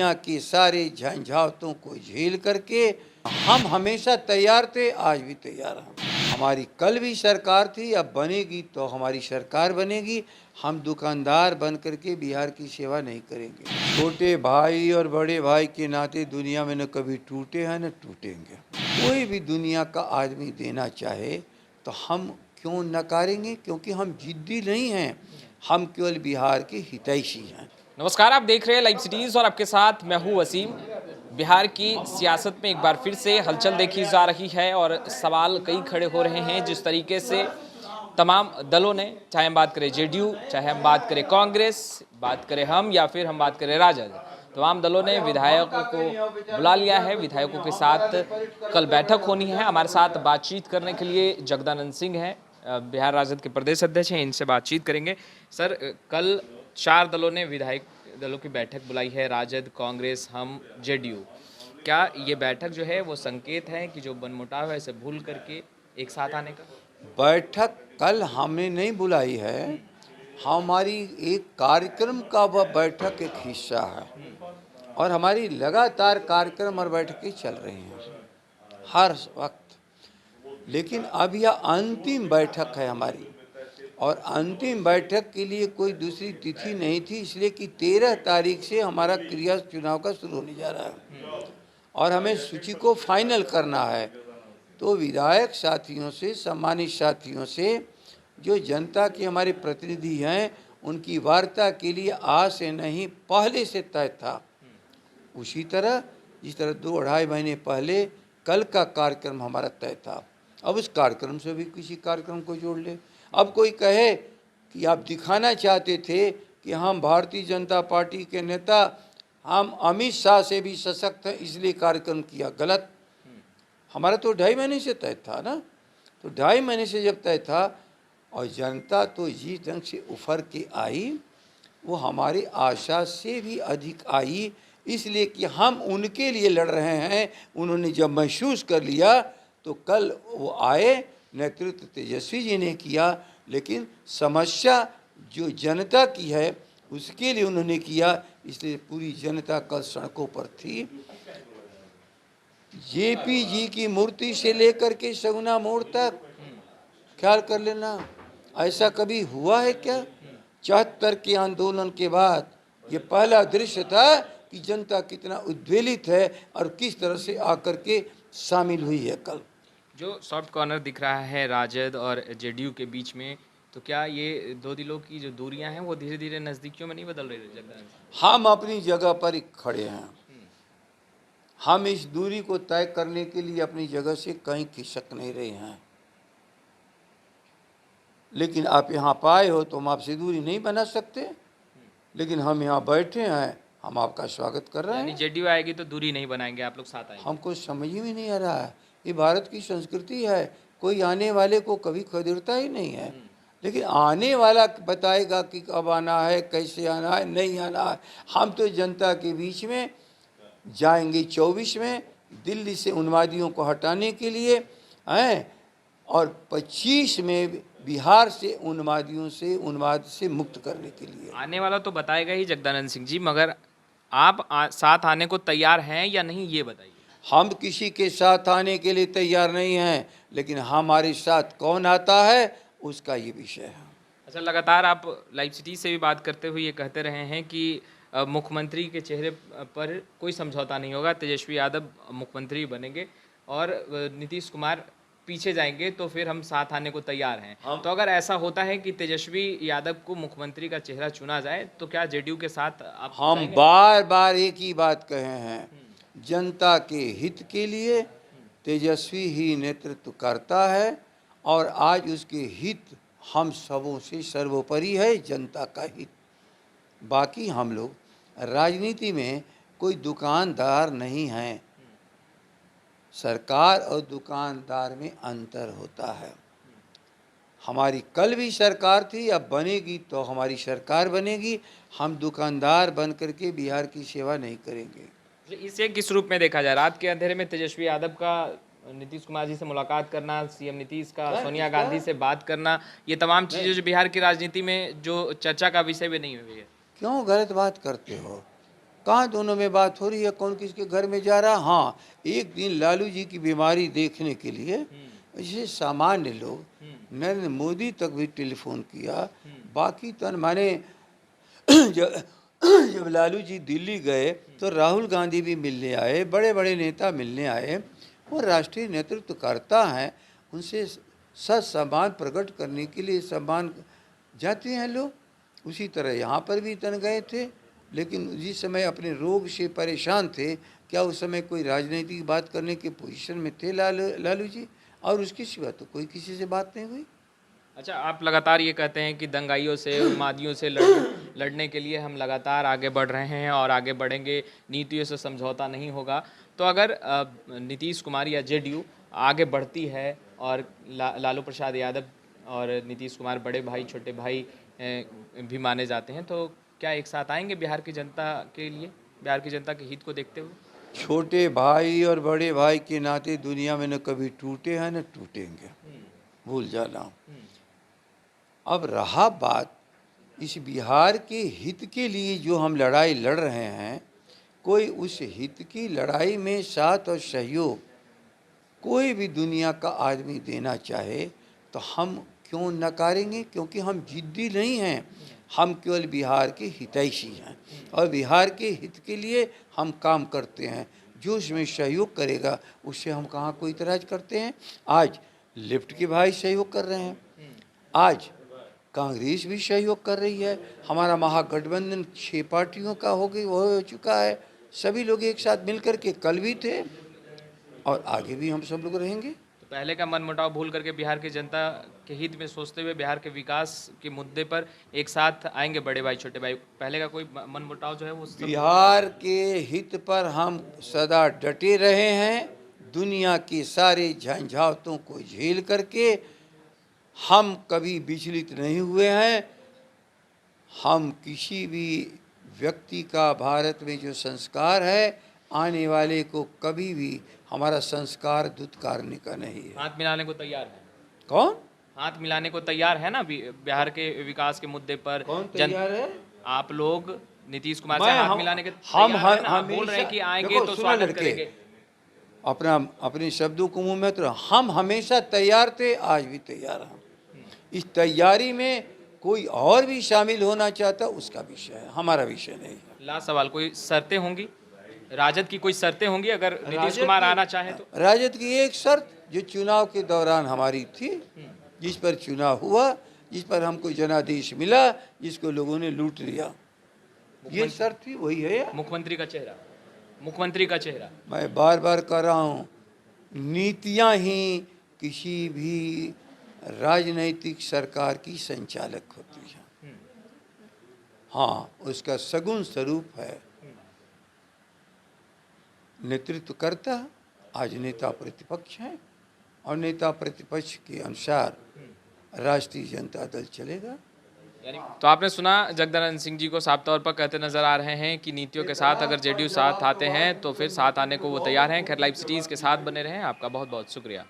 दुनिया के सारे झंझावतों को झेल करके हम हमेशा तैयार थे, आज भी तैयार हैं। हमारी कल भी सरकार थी, अब बनेगी तो हमारी सरकार बनेगी। हम दुकानदार बन करके बिहार की सेवा नहीं करेंगे। छोटे भाई और बड़े भाई के नाते दुनिया में न कभी टूटे हैं न टूटेंगे। कोई भी दुनिया का आदमी देना चाहे तो हम क्यों नकारेंगे, क्योंकि हम जिद्दी नहीं हैं, हम केवल बिहार के हितैषी हैं। नमस्कार, आप देख रहे हैं लाइव सिटीज और आपके साथ मैं हूं वसीम। बिहार की सियासत में एक बार फिर से हलचल देखी जा रही है और सवाल कई खड़े हो रहे हैं। जिस तरीके से तमाम दलों ने, चाहे हम बात करें जेडीयू, चाहे हम बात करें कांग्रेस, बात करें हम या फिर हम बात करें राजद, तमाम दलों ने विधायकों को बुला लिया है। विधायकों के साथ कल बैठक होनी है। हमारे साथ बातचीत करने के लिए जगदानंद सिंह हैं, बिहार राजद के प्रदेश अध्यक्ष हैं, इनसे बातचीत करेंगे। सर, कल 4 दलों ने विधायक दलों की बैठक बुलाई है, राजद, कांग्रेस, हम, जेडीयू। क्या ये बैठक जो है वो संकेत है कि जो मनमुटाव है इसे भूल करके एक साथ आने का? बैठक कल हमने नहीं बुलाई है, हमारी एक कार्यक्रम का वह बैठक एक हिस्सा है और हमारी लगातार कार्यक्रम और बैठकें चल रही हैं हर वक्त। लेकिन अब यह अंतिम बैठक है हमारी, और अंतिम बैठक के लिए कोई दूसरी तिथि नहीं थी, इसलिए कि 13 तारीख से हमारा क्रिया चुनाव का शुरू होने जा रहा है और हमें सूची को फाइनल करना है। तो विधायक साथियों से, सम्मानित साथियों से, जो जनता के हमारे प्रतिनिधि हैं, उनकी वार्ता के लिए आज से नहीं पहले से तय था। उसी तरह जिस तरह 2-2.5 महीने पहले कल का कार्यक्रम हमारा तय था, अब उस कार्यक्रम से भी किसी कार्यक्रम को जोड़ ले। अब कोई कहे कि आप दिखाना चाहते थे कि हम भारतीय जनता पार्टी के नेता, हम अमित शाह से भी सशक्त हैं, इसलिए कार्यक्रम किया, गलत। हमारा तो 2.5 महीने से तय था ना, तो 2.5 महीने से जब तय था और जनता तो जिस ढंग से उफर के आई वो हमारी आशा से भी अधिक आई, इसलिए कि हम उनके लिए लड़ रहे हैं। उन्होंने जब महसूस कर लिया तो कल वो आए, नेतृत्व तेजस्वी जी ने किया, लेकिन समस्या जो जनता की है उसके लिए उन्होंने किया, इसलिए पूरी जनता कल सड़कों पर थी। जेपी जी की मूर्ति से लेकर के सगुना मोड़ तक ख्याल कर लेना, ऐसा कभी हुआ है क्या? 74 के आंदोलन के बाद ये पहला दृश्य था कि जनता कितना उद्वेलित है और किस तरह से आकर के शामिल हुई है कल। जो सॉफ्ट कॉर्नर दिख रहा है राजद और जेडीयू के बीच में, तो क्या ये दो दिलों की जो दूरियां हैं वो धीरे धीरे नज़दीकियों में नहीं बदल रही जगदानंद? हम अपनी जगह पर ही खड़े हैं। हम इस दूरी को तय करने के लिए अपनी जगह से कहीं खिसक नहीं रहे हैं, लेकिन आप यहाँ पाए हो तो हम आपसे दूरी नहीं बना सकते, लेकिन हम यहाँ बैठे हैं, हम आपका स्वागत कर रहे हैं। जेडीयू आएगी तो दूरी नहीं बनाएंगे, आप लोग साथ आएंगे? हमको समझ में नहीं आ रहा है, ये भारत की संस्कृति है, कोई आने वाले को कभी खदेड़ता ही नहीं है, लेकिन आने वाला बताएगा कि कब आना है, कैसे आना है, नहीं आना है। हम तो जनता के बीच में जाएंगे 24 में दिल्ली से उन्मादियों को हटाने के लिए हैं, और 25 में बिहार से उन्माद से मुक्त करने के लिए। आने वाला तो बताएगा ही जगदानंद सिंह जी, मगर आप साथ आने को तैयार हैं या नहीं, ये बताइए। हम किसी के साथ आने के लिए तैयार नहीं हैं, लेकिन हमारे साथ कौन आता है उसका ये विषय है। अच्छा, लगातार आप लाइव सिटी से भी बात करते हुए ये कहते रहे हैं कि मुख्यमंत्री के चेहरे पर कोई समझौता नहीं होगा, तेजस्वी यादव मुख्यमंत्री बनेंगे और नीतीश कुमार पीछे जाएंगे, तो फिर हम साथ आने को तैयार हैं। तो अगर ऐसा होता है कि तेजस्वी यादव को मुख्यमंत्री का चेहरा चुना जाए तो क्या जेडीयू के साथ आप हम जाएंगे? बार बार एक ही बात कहे हैं, जनता के हित के लिए तेजस्वी ही नेतृत्व करता है और आज उसके हित हम सबों से सर्वोपरि है, जनता का हित। बाकी हम लोग राजनीति में कोई दुकानदार नहीं हैं, सरकार और दुकानदार में अंतर होता है। हमारी कल भी सरकार थी, अब बनेगी तो हमारी सरकार बनेगी। हम दुकानदार बन करके बिहार की सेवा नहीं करेंगे। इसे किस रूप में देखा जाए? रात के अंधेरे में तेजस्वी यादव का नीतीश कुमार जी से मुलाकात करना, सीएम नीतीश का सोनिया गांधी से बात करना, ये तमाम चीज़ें जो बिहार की राजनीति में जो चर्चा का विषय भी नहीं हुई है। क्यों गलत बात करते हो? कहाँ दोनों में बात हो रही है, कौन किसके घर में जा रहा। हाँ, एक दिन लालू जी की बीमारी देखने के लिए जैसे सामान्य लोग, नरेंद्र मोदी तक भी टेलीफोन किया। बाकी तन माने जब जब लालू जी दिल्ली गए तो राहुल गांधी भी मिलने आए, बड़े बड़े नेता मिलने आए। वो राष्ट्रीय नेतृत्व करता है, उनसे सम्मान प्रकट करने के लिए सम्मान जाते हैं लोग। उसी तरह यहाँ पर भी तन गए थे, लेकिन जिस समय अपने रोग से परेशान थे, क्या उस समय कोई राजनीतिक बात करने के पोजीशन में थे लालू जी? और उसके सिवा तो कोई किसी से बात नहीं हुई। अच्छा, आप लगातार ये कहते हैं कि दंगाइयों से, उन्मादियों से लड़ने के लिए हम लगातार आगे बढ़ रहे हैं और आगे बढ़ेंगे, नीतियों से समझौता नहीं होगा। तो अगर नीतीश कुमार या जेडीयू आगे बढ़ती है और लालू प्रसाद यादव और नीतीश कुमार बड़े भाई छोटे भाई भी माने जाते हैं, तो क्या एक साथ आएंगे बिहार की जनता के लिए, बिहार की जनता के हित को देखते हुए? छोटे भाई और बड़े भाई के नाते दुनिया में न कभी टूटे हैं न टूटेंगे, भूल जाना। अब रहा बात इस बिहार के हित के लिए जो हम लड़ाई लड़ रहे हैं, कोई उस हित की लड़ाई में साथ और सहयोग कोई भी दुनिया का आदमी देना चाहे तो हम क्यों नकारेंगे? क्योंकि हम जिद्दी नहीं हैं, हम केवल बिहार के हितैषी हैं और बिहार के हित के लिए हम काम करते हैं। जो उसमें सहयोग करेगा उससे हम कहाँ कोई इतराज़ करते हैं। आज लेफ्ट के भाई सहयोग कर रहे हैं, आज कांग्रेस भी सहयोग कर रही है, हमारा महागठबंधन 6 पार्टियों का हो चुका है। सभी लोग एक साथ मिलकर के कल भी थे और आगे भी हम सब लोग रहेंगे। तो पहले का मनमुटाव भूल करके बिहार की जनता के हित में सोचते हुए बिहार के विकास के मुद्दे पर एक साथ आएंगे बड़े भाई छोटे भाई। पहले का कोई मनमुटाव जो है वो बिहार के हित पर हम सदा डटे रहे हैं। दुनिया के सारे झंझावतों को झेल करके हम कभी विचलित नहीं हुए हैं। हम किसी भी व्यक्ति का भारत में जो संस्कार है, आने वाले को कभी भी हमारा संस्कार दुत्कारने का नहीं है। हाथ मिलाने को तैयार है? कौन हाथ मिलाने को तैयार है ना बिहार के विकास के मुद्दे पर? कौन तैयार है? आप लोग नीतीश कुमार से हाथ मिलाने के हम बोल रहे हैं कि आएंगे तो स्वागत करेंगे। अपने शब्दों को मुंह में तो हम हमेशा तैयार थे, आज भी तैयार हैं। इस तैयारी में कोई और भी शामिल होना चाहता उसका विषय है, हमारा विषय नहीं है। लास्ट सवाल, कोई शर्तें होंगी राजद की? कोई शर्तें होंगी अगर नीतीश कुमार आना चाहे तो? राजद की एक शर्त जो चुनाव के दौरान हमारी थी, जिस पर चुनाव हुआ, जिस पर हमको जनादेश मिला, जिसको लोगों ने लूट लिया, ये शर्त थी, वही है। मुख्यमंत्री का चेहरा, मुख्यमंत्री का चेहरा। मैं बार बार कह रहा हूँ, नीतियाँ ही किसी भी राजनैतिक सरकार की संचालक होती है। हाँ, उसका सगुण स्वरूप है नेतृत्व करता। आज नेता प्रतिपक्ष है और नेता प्रतिपक्ष के अनुसार राष्ट्रीय जनता दल चलेगा। तो आपने सुना जगदानंद सिंह जी को साफ तौर पर कहते नजर आ रहे हैं कि नीतियों के साथ अगर जेडीयू साथ आते हैं तो फिर साथ आने को वो तैयार हैं। खैर, लाइव सिटीज़ के साथ बने रहें। आपका बहुत बहुत शुक्रिया।